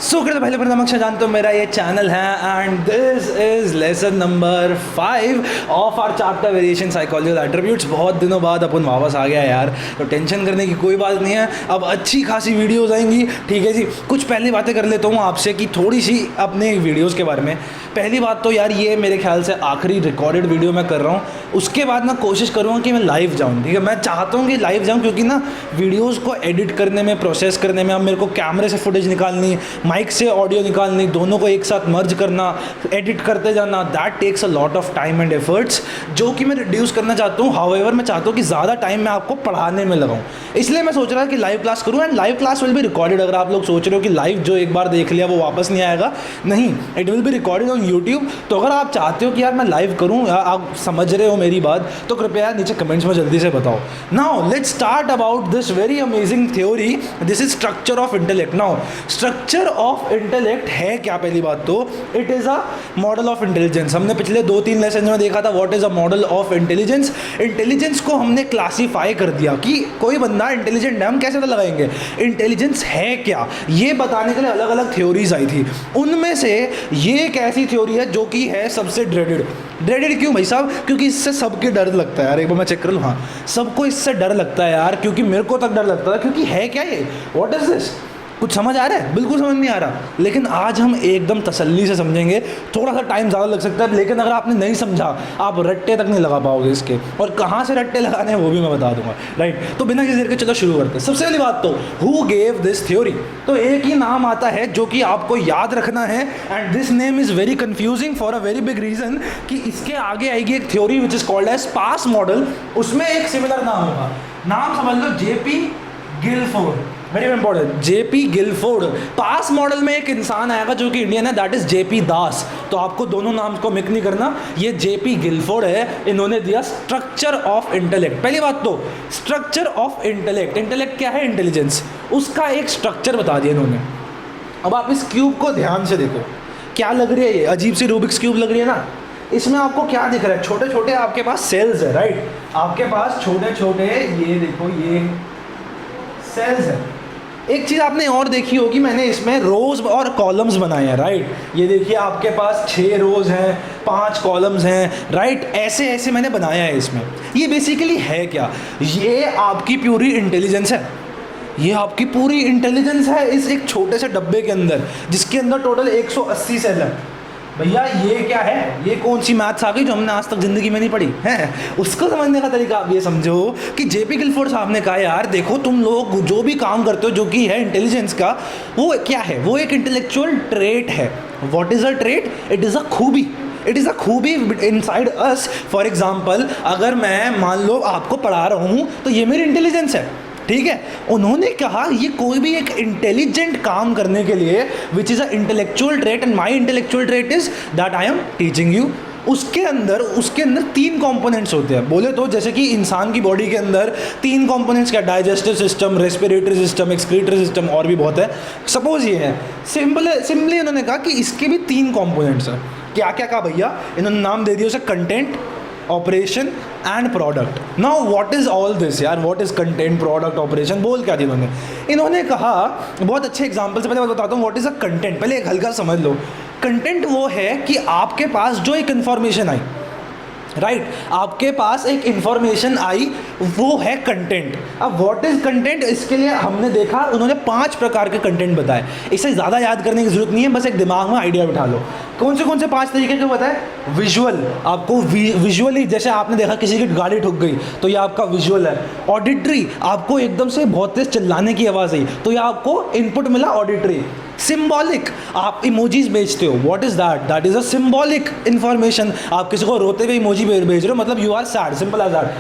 सुकृत भाई नमक जानते हो मेरा ये चैनल है and this is lesson number 5 of our chapter variation psychology attributes. बहुत दिनों बाद अपन वापस आ गया यार, तो टेंशन करने की कोई बात नहीं है। अब अच्छी खासी वीडियोस आएंगी, ठीक है जी। कुछ पहली बातें कर लेता हूँ आपसे कि थोड़ी सी अपने वीडियोस के बारे में। पहली बात तो यार ये मेरे ख्याल से आखिरी रिकॉर्डेड वीडियो मैं कर रहा हूँ, उसके बाद मैं कोशिश करूँगा कि मैं लाइव जाऊँ, ठीक है। मैं चाहता हूँ कि लाइव जाऊँ क्योंकि ना वीडियोज़ को एडिट करने में, प्रोसेस करने में, अब मेरे को कैमरे से फुटेज निकालनी, माइक से ऑडियो निकालनी, दोनों को एक साथ मर्ज करना, एडिट करते जाना, that takes a lot of time and efforts, जो कि मैं रिड्यूस करना चाहता हूँ। हाउएवर मैं चाहता हूँ कि ज़्यादा टाइम मैं आपको पढ़ाने में लगाऊँ, इसलिए मैं सोच रहा था कि लाइव क्लास करूँ and live class will be recorded. अगर आप लोग सोच रहे हो कि लाइव जो एक बार देख लिया वो वापस नहीं आएगा, नहीं, it will be recorded on YouTube. तो अगर आप चाहते हो कि यार मैं लाइव करूँ या आप समझ रहे हो मेरी बात, तो कृपया नीचे कमेंट्स में जल्दी से बताओ। Now let's start about this very amazing theory. This is structure of intellect. Now structure of intellect है क्या? पहली बात तो it is a model of intelligence. हमने पिछले 2-3 लेसन में देखा था what is a model of intelligence. Intelligence को हमने क्लासीफाई कर दिया कि कोई बंदा इंटेलिजेंट है, हम कैसे पता लगाएंगे इंटेलिजेंस है क्या, ये बताने के लिए अलग अलग थ्योरीज आई थी। उनमें से ये एक ऐसी थ्योरी है जो कि है सबसे ड्रेडेड क्यों भाई साहब? क्योंकि इससे सबके डर लगता है यार। एक बार मैं चेक कर लूँ, हाँ, सबको इससे डर लगता है यार, क्योंकि मेरे को तक डर लगता था। क्योंकि है क्या ये, व्हाट इज दिस? कुछ समझ आ रहा है? बिल्कुल समझ नहीं आ रहा, लेकिन आज हम एकदम तसल्ली से समझेंगे। थोड़ा सा टाइम ज़्यादा लग सकता है, लेकिन अगर आपने नहीं समझा आप रट्टे तक नहीं लगा पाओगे इसके, और कहाँ से रट्टे लगाने हैं वो भी मैं बता दूंगा, राइट। तो बिना किसी देर के चलो शुरू करते हैं। सबसे पहली बात तो हु गेव दिस थ्योरी, तो एक ही नाम आता है जो कि आपको याद रखना है, and this name is very confusing for a very big reason कि इसके आगे आएगी एक theory which is called as sparse model. उसमें एक सिमिलर नाम होगा, नाम समझ लो JP Guilford, very important, JP Guilford. PASS model में एक इंसान आएगा जो कि इंडियन है, दैट इज जेपी दास। तो आपको दोनों नाम को मिक्स नहीं करना, ये जेपी गिलफोर्ड है। इन्होंने दिया स्ट्रक्चर ऑफ इंटेलेक्ट। पहली बात तो स्ट्रक्चर ऑफ इंटेलेक्ट, इंटेलेक्ट क्या है? इंटेलिजेंस, उसका एक स्ट्रक्चर बता दिया इन्होंने। अब आप इस क्यूब को ध्यान से देखो, क्या लग रही है? ये अजीब सी रूबिक्स क्यूब लग रही है ना। इसमें आपको क्या दिख रहा है? छोटे छोटे आपके पास सेल्स है, राइट। आपके पास छोटे छोटे, ये देखो, ये सेल्स है। एक चीज़ आपने और देखी होगी, मैंने इसमें रोज और कॉलम्स बनाए हैं, राइट। ये देखिए आपके पास 6 रोज हैं, 5 कॉलम्स हैं, राइट। ऐसे ऐसे मैंने बनाया है इसमें। ये बेसिकली है क्या? ये आपकी पूरी इंटेलिजेंस है, ये आपकी पूरी इंटेलिजेंस है इस एक छोटे से डब्बे के अंदर, जिसके अंदर टोटल 180 सेल है। भैया ये क्या है? ये कौन सी मैथ्स आ गई जो हमने आज तक ज़िंदगी में नहीं पढ़ी है? उसको समझने का तरीका आप ये समझो कि जेपी गिलफोर्ड साहब ने कहा यार देखो, तुम लोग जो भी काम करते हो जो कि है इंटेलिजेंस का, वो क्या है? वो एक इंटेलेक्चुअल ट्रेट है। What is a trait? It is a खूबी, इट इज़ अ खूबी इनसाइड अस। फॉर एग्जाम्पल, अगर मैं मान लो आपको पढ़ा रहा हूँ तो ये मेरी इंटेलिजेंस है, ठीक है। उन्होंने कहा ये कोई भी एक इंटेलिजेंट काम करने के लिए which is a intellectual trait, and my intellectual trait is that I am teaching you. उसके अंदर 3 कंपोनेंट्स होते हैं। बोले तो जैसे कि इंसान की बॉडी के अंदर 3 कंपोनेंट्स क्या? Digestive system, respiratory system, excretory system, और भी बहुत है। सपोज ये है, सिंपली उन्होंने कहा कि इसके भी 3 कंपोनेंट्स हैं। क्या क्या कहा भैया? इन्होंने नाम दे दिया उसे content, operation and product. Now what is all this यार? What is content, product, operation? बोल क्या दिया इन्होंने कहा बहुत अच्छे एग्जांपल से। पहले मैं बताता हूँ व्हाट इज अ कंटेंट। पहले एक हल्का समझ लो, कंटेंट वो है कि आपके पास जो एक इन्फॉर्मेशन आई, राइट, आपके पास एक इंफॉर्मेशन आई, वो है कंटेंट। अब व्हाट इज कंटेंट, इसके लिए हमने देखा उन्होंने 5 प्रकार के कंटेंट बताए। इसे ज़्यादा याद करने की जरूरत नहीं है, बस एक दिमाग में आइडिया बिठा लो। कौन से 5 तरीके के बताए? विजुअल, आपको विजुअली, जैसे आपने देखा किसी की गाड़ी ठुक गई तो ये आपका विजुअल है। ऑडिटरी, आपको एकदम से बहुत तेज चिल्लाने की आवाज़ आई तो ये आपको इनपुट मिला, ऑडिटरी। सिंबॉलिक, आप इमोजीज भेजते हो, what is that? That is a symbolic information. आप किसी को रोते हुए इमोजी भेज रहे हो, मतलब you are sad, simple as that.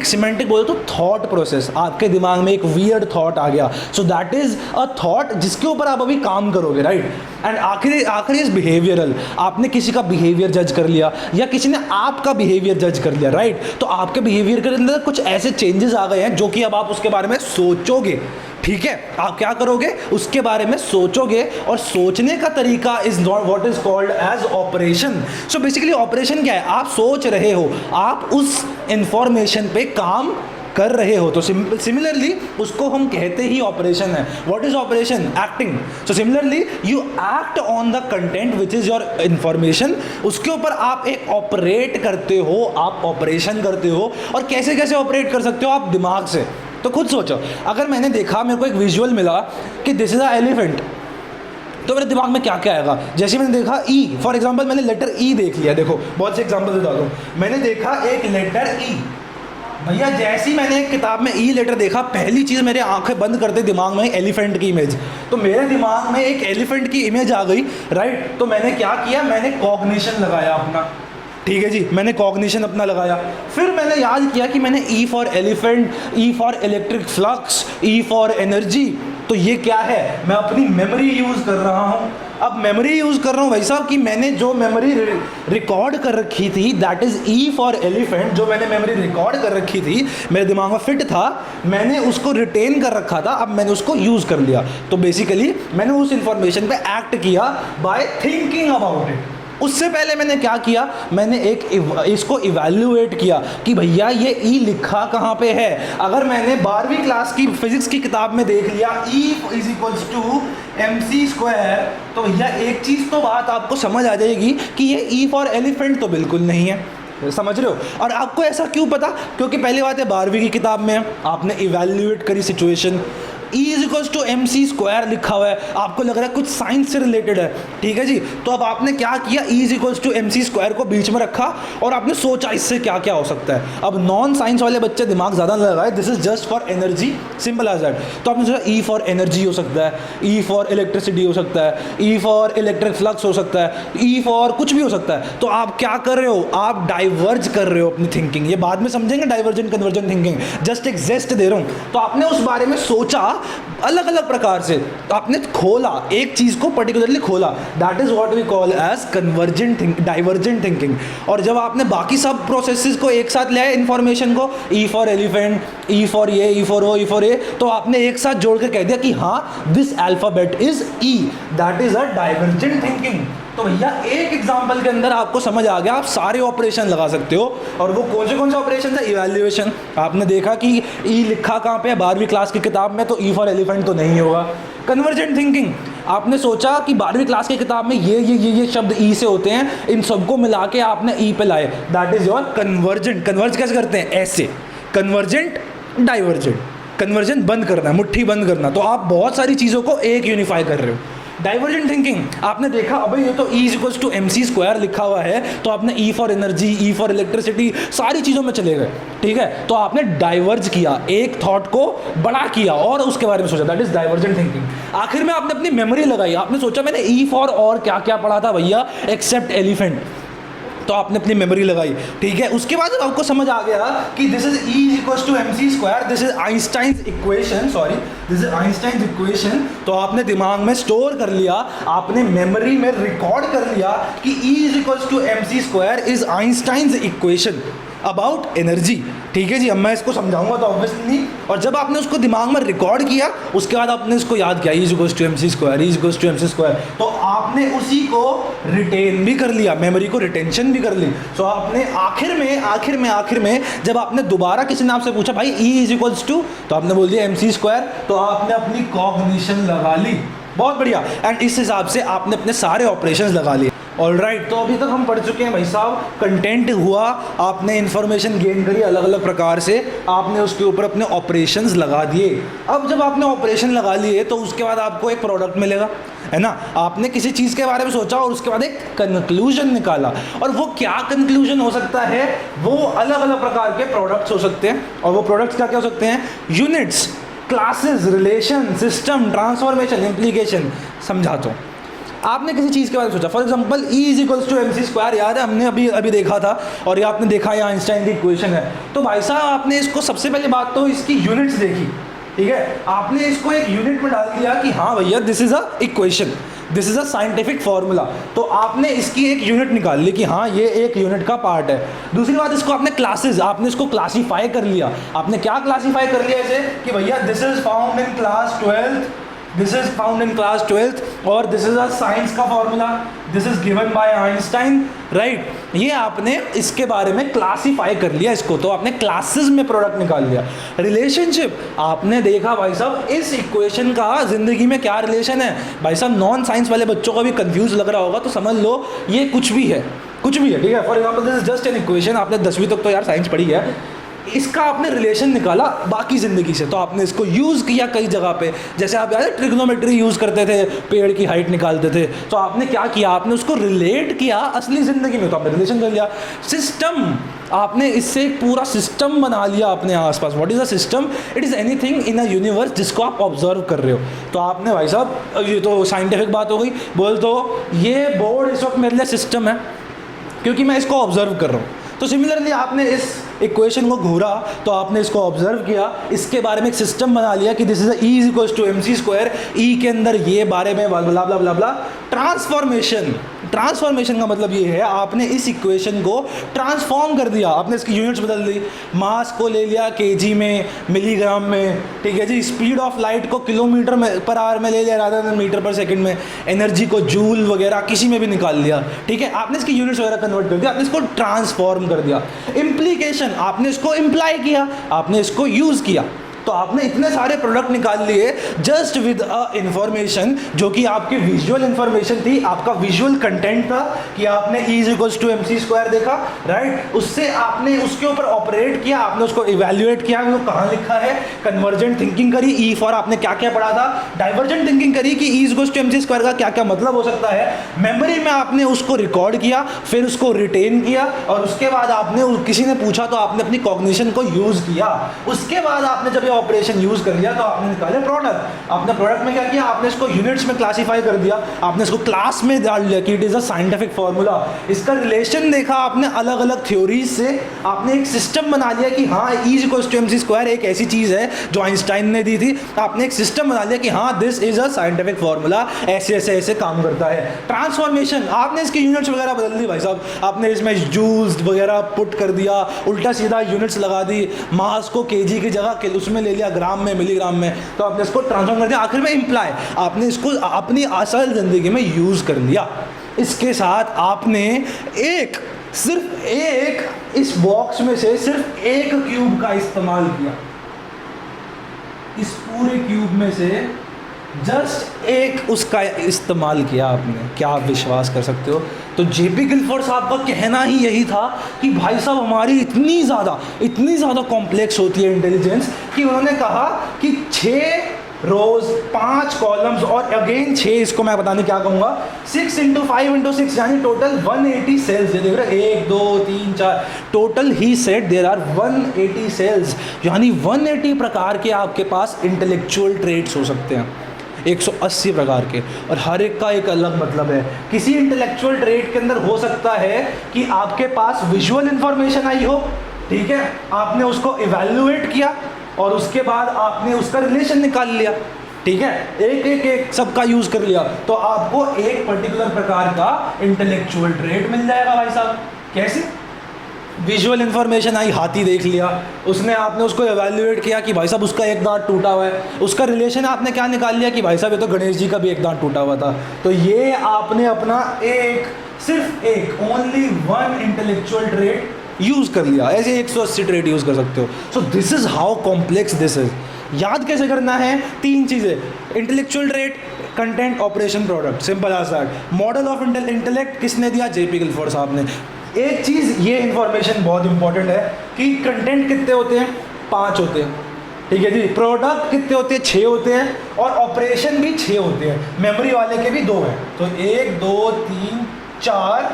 Semantic बोलो तो थॉट प्रोसेस, आपके दिमाग में एक वियर्ड थॉट आ गया, so that is a thought जिसके ऊपर आप अभी काम करोगे, राइट। एंड आखिरी इज बिहेवियरल, आपने किसी का बिहेवियर जज कर लिया या किसी ने आपका बिहेवियर जज कर लिया, राइट। तो आपके बिहेवियर के अंदर कुछ ऐसे चेंजेस आ गए हैं जो कि अब आप उसके बारे में सोचोगे, ठीक है। आप क्या करोगे? उसके बारे में सोचोगे, और सोचने का तरीका is not what is called as operation. So basically operation क्या है? आप सोच रहे हो, आप उस इंफॉर्मेशन पे काम कर रहे हो तो सिमिलरली उसको हम कहते ही ऑपरेशन है. What is operation? Acting. So similarly you act on the content which is your information. उसके ऊपर आप एक ऑपरेट करते हो, आप ऑपरेशन करते हो. और कैसे कैसे ऑपरेट कर सकते हो आप? दिमाग से. तो खुद सोचो, अगर मैंने देखा, मेरे को एक विजुअल मिला कि दिस इज अ एलिफेंट, तो मेरे दिमाग में क्या क्या आएगा? जैसे मैंने देखा ई, फॉर एग्जांपल मैंने लेटर ई देख लिया. देखो बहुत से एग्जांपल बता दूं. मैंने देखा एक लेटर ई. भैया जैसे ही मैंने एक किताब में ई लेटर देखा, पहली चीज़ मेरे आंखें बंद करते दिमाग में एलिफेंट की इमेज. तो मेरे दिमाग में एक एलिफेंट की इमेज आ गई, राइट. तो मैंने क्या किया? मैंने कॉग्निशन लगाया अपना. ठीक है जी, मैंने कॉग्निशन अपना लगाया. फिर मैंने याद किया कि मैंने E for elephant, E for electric flux, E for energy. तो ये क्या है? मैं अपनी मेमोरी यूज़ कर रहा हूँ. अब मेमोरी यूज़ कर रहा हूँ भाई साहब कि मैंने जो मेमोरी रिकॉर्ड कर रखी थी, that is E for elephant. जो मैंने मेमोरी रिकॉर्ड कर रखी थी, मेरे दिमाग में फिट था, मैंने उसको रिटेन कर रखा था, अब मैंने उसको यूज़ कर लिया. तो बेसिकली मैंने उस इंफॉर्मेशन पे एक्ट किया बाय थिंकिंग अबाउट इट. उससे पहले मैंने क्या किया? मैंने इसको इवैल्यूएट किया कि भैया ये ई लिखा कहाँ पे है. अगर मैंने 12वीं क्लास की फिजिक्स की किताब में देख लिया E is equals to mc², तो भैया एक चीज़ तो बात आपको समझ आ जाएगी कि ये ई फॉर एलिफेंट तो बिल्कुल नहीं है. समझ रहे हो? और आपको ऐसा क्यों पता? क्योंकि पहली बात है 12वीं की किताब में आपने इवैल्यूएट करी situation. E is equals to mc² लिखा हुआ है, आपको लग रहा है कुछ साइंस से रिलेटेड है. ठीक है जी. तो अब आपने क्या किया? E is equals to mc² को बीच में रखा और आपने सोचा इससे क्या क्या हो सकता है. अब नॉन साइंस वाले बच्चे दिमाग ज़्यादा लगाए, this is just for energy, simple as that. तो आपने सोचा E फॉर एनर्जी हो सकता है, E फॉर इलेक्ट्रिसिटी हो सकता है, E फॉर इलेक्ट्रिक फ्लक्स हो सकता है, E फॉर कुछ भी हो सकता है. तो आप क्या कर रहे हो? आप डाइवर्ज कर रहे हो अपनी थिंकिंग. ये बाद में समझेंगे डाइवर्जेंट कन्वर्जेंट थिंकिंग, जस्ट एक जेस्ट दे रहा हूँ. तो आपने उस बारे में सोचा अलग अलग प्रकार से, तो आपने खोला एक चीज़ को, पर्टिकुलरली खोला. That is what we call as convergent divergent thinking. और जब आपने बाकी सब प्रोसेसेस को एक साथ ले आए, इन्फॉर्मेशन को, E for elephant, E for ये, ई फॉर वो, ई फॉर ए, तो आपने एक साथ जोड़ के कह दिया कि हाँ this alphabet is E, that is a divergent thinking. तो भैया एक एग्जांपल के अंदर आपको समझ आ गया, आप सारे ऑपरेशन लगा सकते हो. और वो कौन से ऑपरेशन है? इवैल्यूएशन. आपने देखा कि ई लिखा कहाँ पे है 12वीं क्लास की किताब में, तो ई फॉर एलिफेंट तो नहीं होगा. कन्वर्जेंट थिंकिंग, आपने सोचा कि 12वीं क्लास की किताब में ये शब्द ई से होते हैं, इन सबको मिला के आपने ई पे लाए, that is your convergent. Converge कैसे करते हैं? ऐसे. Convergent, divergent. कन्वर्जन बंद करना, मुट्ठी बंद करना. तो आप बहुत सारी चीज़ों को एक यूनिफाई कर रहे हो. डाइवर्जेंट थिंकिंग, आपने देखा अबे ये तो E is equals to mc² लिखा हुआ है, तो आपने E for energy, E for electricity, सारी चीज़ों में चले गए. ठीक है. तो आपने डाइवर्ज किया, एक थॉट को बड़ा किया और उसके बारे में सोचा, दैट इज डाइवर्जेंट थिंकिंग. आखिर में आपने अपनी मेमोरी लगाई, आपने सोचा मैंने E फॉर और क्या क्या पढ़ा था भैया एक्सेप्ट एलिफेंट, तो आपने अपनी मेमोरी लगाई. ठीक है. उसके बाद जब आपको समझ आ गया कि this is E is equals to mc², this is Einstein's equation, this is Einstein's equation, तो आपने दिमाग में स्टोर कर लिया, आपने मेमोरी में रिकॉर्ड कर लिया कि E is equals to mc² is Einstein's equation about energy. ठीक है जी. अब मैं इसको समझाऊंगा तो ऑब्वियसली, और जब आपने उसको दिमाग में रिकॉर्ड किया, उसके बाद आपने इसको याद किया, E is equals to mc², E is equals to mc², तो आपने उसी को रिटेन भी कर लिया, मेमोरी को रिटेंशन भी कर ली. सो आपने आखिर में जब आपने दोबारा किसी ने आपसे पूछा भाई E इज इक्वल्स टू, तो आपने बोल दिया mc², तो आपने अपनी कॉग्निशन लगा ली. बहुत बढ़िया. एंड इस हिसाब से आपने अपने सारे ऑपरेशंस लगा लिए. ऑलराइट. तो अभी तक हम पढ़ चुके हैं भाई साहब, कंटेंट हुआ, आपने इन्फॉर्मेशन गेन करी अलग अलग प्रकार से, आपने उसके ऊपर अपने ऑपरेशंस लगा दिए. अब जब आपने ऑपरेशन लगा लिए तो उसके बाद आपको एक प्रोडक्ट मिलेगा, है ना. आपने किसी चीज़ के बारे में सोचा और उसके बाद एक कंक्लूजन निकाला, और वो क्या कंक्लूजन हो सकता है? वो अलग अलग प्रकार के प्रोडक्ट्स हो सकते हैं. और वो प्रोडक्ट्स क्या क्या हो सकते हैं? Units, classes, relation, system, transformation, implication. समझाता हूँ. आपने किसी चीज़ के बारे में सोचा, for example E is equals to mc², याद है हमने अभी देखा था, और ये आपने देखा ये आइंस्टाइन की इक्वेशन है. तो भाई साहब आपने इसको, सबसे पहले बात तो इसकी यूनिट्स देखी. ठीक है. आपने इसको एक यूनिट में डाल दिया कि हाँ भैया this is a equation, this is a scientific formula. तो आपने इसकी एक यूनिट निकाल ली कि हाँ ये एक यूनिट का पार्ट है. दूसरी बात, इसको आपने क्लासेस, आपने इसको क्लासीफाई कर लिया. आपने क्या क्लासीफाई कर लिया ऐसे कि भैया this is found in class 12th, this is found in class 12th, और दिस इज अ साइंस का formula, this is given by Einstein, right. ये आपने इसके बारे में क्लासीफाई कर लिया इसको, तो आपने क्लासेस में प्रोडक्ट निकाल लिया। रिलेशनशिप आपने देखा भाई साहब, इस इक्वेशन का जिंदगी में क्या रिलेशन है भाई साहब। नॉन साइंस वाले बच्चों को भी कंफ्यूज लग रहा होगा तो समझ लो ये कुछ भी है, कुछ भी है, ठीक है। For example this is just an equation, आपने 10वीं तक तो यार साइंस पढ़ी है, इसका आपने रिलेशन निकाला बाकी ज़िंदगी से, तो आपने इसको यूज़ किया कई जगह पे। जैसे आप यार ट्रिग्नोमेट्री यूज़ करते थे, पेड़ की हाइट निकालते थे, तो आपने क्या किया, आपने उसको रिलेट किया असली ज़िंदगी में, तो आपने रिलेशन कर लिया। सिस्टम, आपने इससे एक पूरा सिस्टम बना लिया अपने आसपास। What is a system? It is anything in a universe जिसको आप ऑब्जर्व कर रहे हो। तो आपने भाई साहब, ये तो साइंटिफिक बात हो गई, बोल तो ये बोर्ड इस वक्त मेरे लिए सिस्टम है क्योंकि मैं इसको ऑब्जर्व कर रहा हूँ। तो सिमिलरली आपने इस इक्वेशन को घूरा, तो आपने इसको ऑब्जर्व किया, इसके बारे में एक सिस्टम बना लिया कि this is E is equals to mc², E के अंदर ये बारे में ब्ला ब्ला ब्ला ब्ला। ट्रांसफॉर्मेशन, ट्रांसफॉर्मेशन का मतलब ये है आपने इस इक्वेशन को ट्रांसफॉर्म कर दिया, आपने इसकी यूनिट्स बदल दी, मास को ले लिया केजी में, मिलीग्राम में, ठीक है जी। स्पीड ऑफ लाइट को किलोमीटर में पर आवर में ले लिया रादर देन मीटर पर सेकंड में, एनर्जी को जूल वगैरह किसी में भी निकाल लिया, ठीक है। आपने इसकी यूनिट्स वगैरह कन्वर्ट कर दिया, आपने इसको ट्रांसफॉर्म कर दिया। इम्प्लीकेशन, आपने इसको इम्प्लाई किया, आपने इसको यूज़ किया। तो आपने इतने सारे प्रोडक्ट निकाल लिए जस्ट विद अ इंफॉर्मेशन जो कि आपकी विजुअल इंफॉर्मेशन थी, आपका विजुअल कंटेंट था कि आपने E is equals to mc² देखा, राइट। उससे आपने उसके ऊपर ऑपरेट किया, आपने उसको इवेल्युएट किया, वो कहाँ लिखा है, कन्वर्जेंट थिंकिंग करी। E फॉर आपने क्या क्या पढ़ा था, डाइवर्जेंट थिंकिंग करी कि E is equals to mc² का क्या क्या मतलब हो सकता है। मेमोरी में आपने उसको रिकॉर्ड किया, फिर उसको रिटेन किया, और उसके बाद आपने किसी ने पूछा तो आपने अपनी कॉग्निशन को यूज़ किया। उसके बाद आपने जब ऑपरेशन यूज कर लिया तो आपने निकाले प्रोडक्ट। आपने प्रोडक्ट में क्या किया, आपने इसको यूनिट्स में क्लासिफाई कर दिया, आपने इसको क्लास में डाल दिया कि it is a scientific formula. इसका रिलेशन देखा आपने अलग अलग थ्योरीज से, आपने एक सिस्टम बना लिया कि हाँ E is equals to mc² एक ऐसी चीज है जो आइंस्टाइन ने दी थी। आपने एक सिस्टम बना लिया कि हाँ this is a scientific formula, ऐसे ऐसे ऐसे काम करता है। ट्रांसफॉर्मेशन, आपने इसकी यूनिट्स वगैरह बदल दी भाई साहब, आपने इसमें जूल्स वगैरह पुट कर दिया, उल्टा सीधा यूनिट्स लगा दी, मास को केजी की जगह उसमें ले लिया, ग्राम में, मिलीग्राम में, तो आपने इसको ट्रांसफॉर्म कर दिया। आखिर में इम्प्लाई, आपने इसको अपनी असल जिंदगी में यूज कर लिया। इसके साथ आपने सिर्फ एक इस बॉक्स में से सिर्फ एक क्यूब का इस्तेमाल किया, इस पूरे क्यूब में से जस्ट एक उसका इस्तेमाल किया आपने। क्या आप विश्वास कर सकते हो? तो जेपी गिलफोर्ड साहब का कहना ही यही था कि भाई साहब हमारी इतनी ज़्यादा कॉम्प्लेक्स होती है इंटेलिजेंस कि उन्होंने कहा कि 6 रोज 5 कॉलम्स और अगेन 6, इसको मैं बताने क्या कहूँगा, 6 × 5 × 6 यानी टोटल 180 सेल्स। ये देख रहे 1 2 3 4 टोटल ही सेट देयर आर 180 सेल्स, यानी 180 प्रकार के आपके पास इंटेलेक्चुअल ट्रेट्स हो सकते हैं, 180 प्रकार के, और हर एक का एक अलग मतलब है। किसी इंटेलेक्चुअल ट्रेट के अंदर हो सकता है कि आपके पास विजुअल इंफॉर्मेशन आई हो, ठीक है, आपने उसको इवैल्यूएट किया और उसके बाद आपने उसका रिलेशन निकाल लिया, ठीक है, एक सबका यूज कर लिया, तो आपको एक पर्टिकुलर प्रकार का इंटेलेक्चुअल ट्रेट मिल जाएगा भाई साहब। कैसे? विजुअल इन्फॉर्मेशन आई, हाथी देख लिया, आपने उसको एवेल्युएट किया कि भाई साहब उसका एक दांत टूटा हुआ है, उसका रिलेशन आपने क्या निकाल लिया कि भाई साहब ये तो गणेश जी का भी एक दांत टूटा हुआ था। तो ये आपने अपना सिर्फ एक only one intellectual trait use कर लिया। ऐसे 180 ट्रेट यूज़ कर सकते हो। So this is how complex this is. याद कैसे करना है? 3 चीज़ें, intellectual trait, content, operation, product, simple as that. Model of intellect किसने दिया? जेपी गिलफोर्ड साहब ने। एक चीज़ ये इन्फॉर्मेशन बहुत इंपॉर्टेंट है कि कंटेंट कितने होते हैं? 5 होते हैं, ठीक है जी। प्रोडक्ट कितने होते हैं? 6 होते हैं, और ऑपरेशन भी 6 होते हैं। मेमोरी वाले के भी 2 हैं, तो 1 2 3 4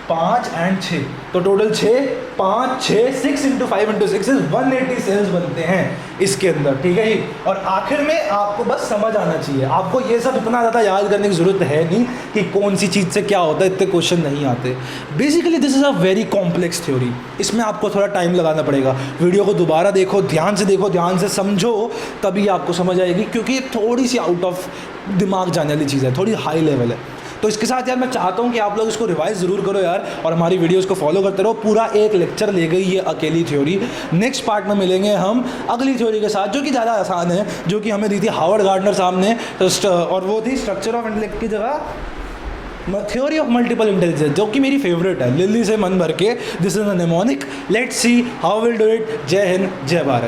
5 एंड 6, तो टोटल 6 5 6 6 × 5 × 6 180 सेल्स बनते हैं इसके अंदर, ठीक है जी। और आखिर में आपको बस समझ आना चाहिए, आपको ये सब इतना ज़्यादा याद करने की ज़रूरत है नहीं कि कौन सी चीज़ से क्या होता है, इतने क्वेश्चन नहीं आते। Basically this is a very complex theory, इसमें आपको थोड़ा टाइम लगाना पड़ेगा। वीडियो को दोबारा देखो, ध्यान से देखो, ध्यान से समझो, तभी आपको समझ आएगी, क्योंकि ये थोड़ी सी आउट ऑफ दिमाग जाने वाली चीज़ है, थोड़ी हाई लेवल है। तो इसके साथ यार मैं चाहता हूँ कि आप लोग इसको रिवाइज ज़रूर करो यार, और हमारी वीडियोज़ को फॉलो करते रहो। पूरा एक लेक्चर ले गई ये अकेली थ्योरी। नेक्स्ट पार्ट में मिलेंगे हम अगली थ्योरी के साथ, जो कि ज़्यादा आसान है, जो कि हमें दी थी हार्वर्ड गार्डनर साहब ने, और वो थी स्ट्रक्चर ऑफ इंटेलेक्ट की जगह थ्योरी ऑफ मल्टीपल इंटेलिजेंस, जो कि मेरी फेवरेट है, लिल्ली से मन भर के। This is a mnemonic. Let's see how will do it. जय हिंद, जय भारत।